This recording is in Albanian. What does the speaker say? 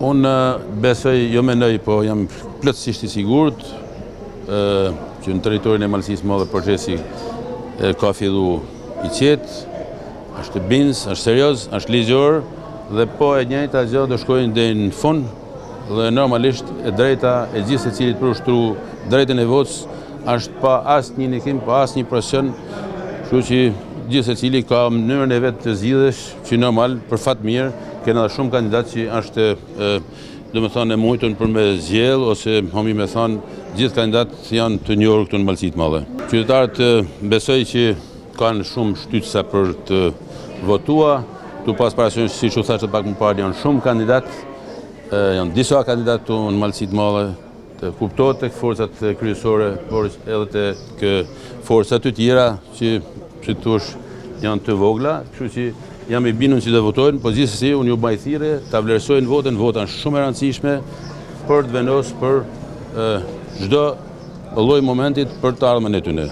Unë besoj, jo mendoj, po jam plotësisht i sigurt që në territorin e Malësisë Madhe procesi ka fillu i qetë, është bins, është serioz, është ligjor dhe po e njëjta gjë do shkojnë deri në fund dhe normalisht e drejta e gjithë secilit për ushtru drejtën e votës është pa asnjë ndikim, pa asnjë presion, kështu që gjithë secili ka mënyrën e vet të zgjidhesh që normal për fat mirë kena shumë kandidat që është domethënë e mujtur për me zgjedh ose homi me thonë gjithë kandidatë janë të njohur këtu në Malësitë Madhe. Qytetarët besoj që kanë shumë shtytësa për të votuar, tu pas parasysh siç u thashë pak më parë janë shumë kandidatë, janë disa kandidatë këtu në Malësitë Madhe, të kuptohet tek forcat kryesore, por edhe tek forcat të tjera që thosh janë të vogla, kështu që jam i bindur që do votojnë, po gjithsesi unë ju mbaj thirrje ta vlerësojnë votën, vota është shumë e rëndësishme për të vendosur për çdo lloj momentit për të ardhmen e tyre.